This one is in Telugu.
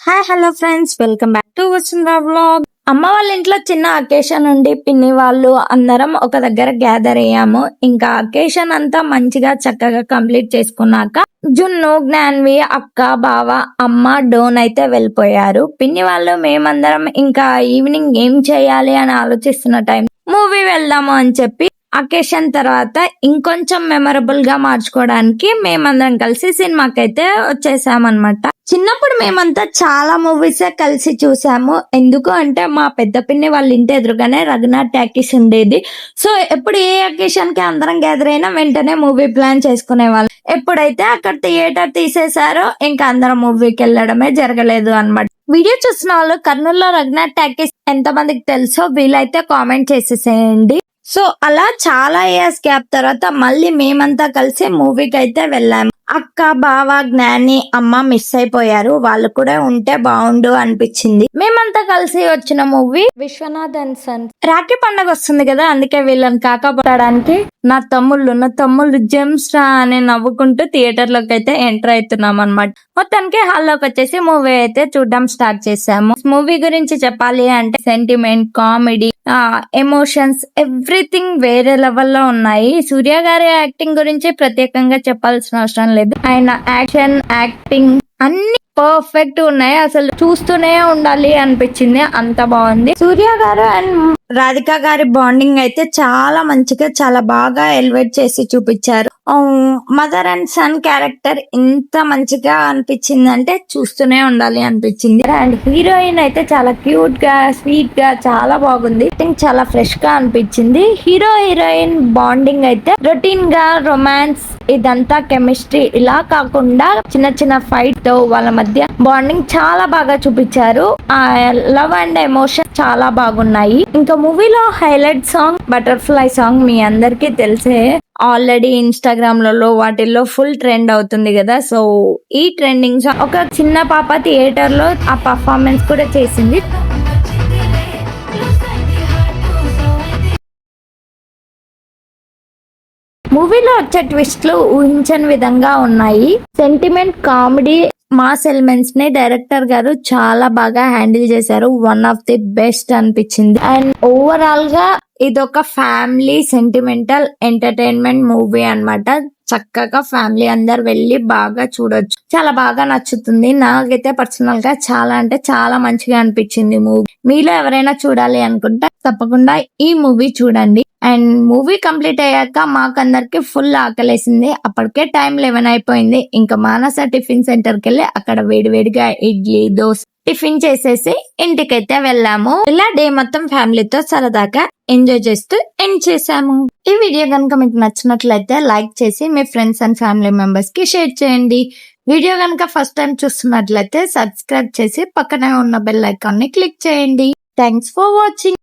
Hi hello friends, welcome back to Vasundhara vlog. అమ్మ వాళ్ళ ఇంట్లో చిన్న అకేషన్ ఉండి పిన్ని వాళ్ళు అందరం ఒక దగ్గర గ్యాదర్ అయ్యాము. ఇంకా అకేషన్ అంతా మంచిగా చక్కగా కంప్లీట్ చేసుకున్నాక జున్ను, జ్ఞాన్వి, అక్క, బావ, అమ్మ, డోన్ అయితే వెళ్ళిపోయారు. పిన్ని వాళ్ళు మేమందరం ఇంకా ఈవినింగ్ ఏం చేయాలి అని ఆలోచిస్తున్న టైం మూవీ వెళ్దాము అని చెప్పి అకేషన్ తర్వాత ఇంకొంచెం మెమరబుల్ గా మార్చుకోవడానికి మేమందరం కలిసి సినిమాకైతే వచ్చేసామన్నమాట. చిన్నప్పుడు మేమంతా చాలా మూవీస్ కలిసి చూసాము. ఎందుకు అంటే మా పెద్ద పిన్ని వాళ్ళ ఇంటి ఎదురుగానే రఘునాథ్ టాకీస్ ఉండేది. సో ఎప్పుడు ఏ అకేషన్ కి అందరం గ్యాదర్ అయినా వెంటనే మూవీ ప్లాన్ చేసుకునే వాళ్ళం. ఎప్పుడైతే అక్కడ థియేటర్ తీసేశారో ఇంకా అందరం మూవీకి వెళ్ళడమే జరగలేదు అన్నమాట. వీడియో చూసిన వాళ్ళు కర్నూలులో రఘునాథ్ టాకీస్ ఎంత మందికి తెలుసో వీలైతే కామెంట్ చేసేసేయండి. సో అలా చాలా ఇయర్స్ గ్యాప్ తర్వాత మళ్ళీ మేమంతా కలిసి మూవీకి అయితే వెళ్ళాము. అక్క, బావ, జ్ఞాని, అమ్మ మిస్ అయిపోయారు. వాళ్ళు కూడా ఉంటే బాగుండు అనిపించింది. మేమంతా కలిసి వచ్చిన movie Vishwanath and son. Rakhi పండుగ వస్తుంది కదా, అందుకే వీళ్ళని కాకపోవడానికి నా తమ్ముళ్ళు జెమ్స్ రా అని నవ్వుకుంటూ థియేటర్ లోకి అయితే ఎంటర్ అవుతున్నాం అనమాట. మొత్తానికి హాల్లోకి వచ్చేసి మూవీ అయితే చూడడం స్టార్ట్ చేసాము. మూవీ గురించి చెప్పాలి అంటే సెంటిమెంట్, కామెడీ, ఎమోషన్స్, ఎవ్రీథింగ్ వేరే లెవెల్లో ఉన్నాయి. సూర్య గారి యాక్టింగ్ గురించి ప్రత్యేకంగా చెప్పాల్సిన అవసరం లేదు. ఆయన యాక్టింగ్ అన్ని పర్ఫెక్ట్ ఉన్నాయి. అసలు చూస్తూనే ఉండాలి అనిపించింది, అంత బాగుంది. సూర్య గారు అండ్ రాధిక గారి బాండింగ్ అయితే చాలా మంచిగా, చాలా బాగా ఎలివేట్ చేసి చూపించారు. మదర్ అండ్ సన్ క్యారెక్టర్ ఇంత మంచిగా అనిపించింది అంటే చూస్తూనే ఉండాలి అనిపించింది. అండ్ హీరోయిన్ అయితే చాలా క్యూట్ గా, స్వీట్ గా, చాలా బాగుంది. చాలా ఫ్రెష్ గా అనిపించింది. హీరోయిన్ బాండింగ్ అయితే రొటీన్ గా రొమాన్స్, ఇదంతా కెమిస్ట్రీ ఇలా కాకుండా చిన్న చిన్న ఫైట్ తో వాళ్ళ మధ్య బాండింగ్ చాలా బాగా చూపించారు. ఆ లవ్ అండ్ ఎమోషన్ చాలా బాగున్నాయి. ఇంకా మూవీలో హైలైట్ సాంగ్ బటర్ఫ్లై సాంగ్ మీ అందరికీ తెలిసే, ఆల్రెడీ ఇన్స్టాగ్రామ్ లలో వాటిల్లో ఫుల్ ట్రెండ్ అవుతుంది కదా. సో ఈ ట్రెండింగ్ సాంగ్ ఒక చిన్న పాప థియేటర్ లో ఆ పర్ఫార్మెన్స్ కూడా చేసింది. మూవీలో వచ్చే ట్విస్ట్లు ఊహించని విధంగా ఉన్నాయి. సెంటిమెంట్, కామెడీ, మాస్ ఎలిమెంట్స్ ని డైరెక్టర్ గారు చాలా బాగా హ్యాండిల్ చేశారు. వన్ ఆఫ్ ది బెస్ట్ అనిపించింది. అండ్ ఓవరాల్ గా ఇదొక ఫ్యామిలీ సెంటిమెంటల్ ఎంటర్టైన్మెంట్ మూవీ అన్నమాట. చక్కగా ఫ్యామిలీ అందరు వెళ్ళి బాగా చూడొచ్చు. చాలా బాగా నచ్చుతుంది. నాకైతే పర్సనల్ గా చాలా అంటే చాలా మంచిగా అనిపించింది మూవీ. మీలో ఎవరైనా చూడాలి అనుకుంటే తప్పకుండా ఈ మూవీ చూడండి. అండ్ మూవీ కంప్లీట్ అయ్యాక మాకందరికి ఫుల్ ఆకలేసింది. అప్పటికే టైం 11 అయిపోయింది. ఇంకా మానస టిఫిన్ సెంటర్ కి వెళ్ళి అక్కడ వేడివేడిగా ఇడ్లీ, దోశ టిఫిన్ చేసేసి ఇంటికైతే వెళ్ళాము. ఇలా డే మొత్తం ఫ్యామిలీతో సరదాగా ఎంజాయ్ చేస్తూ ఎండ్ చేసాము. ఈ వీడియో కనుక మీకు నచ్చినట్లయితే లైక్ చేసి మీ ఫ్రెండ్స్ అండ్ ఫ్యామిలీ మెంబర్స్ కి షేర్ చేయండి. వీడియో కనుక ఫస్ట్ టైం చూస్తున్నట్లయితే సబ్స్క్రైబ్ చేసి పక్కనే ఉన్న బెల్ ఐకాన్ ని క్లిక్ చేయండి. Thanks for watching.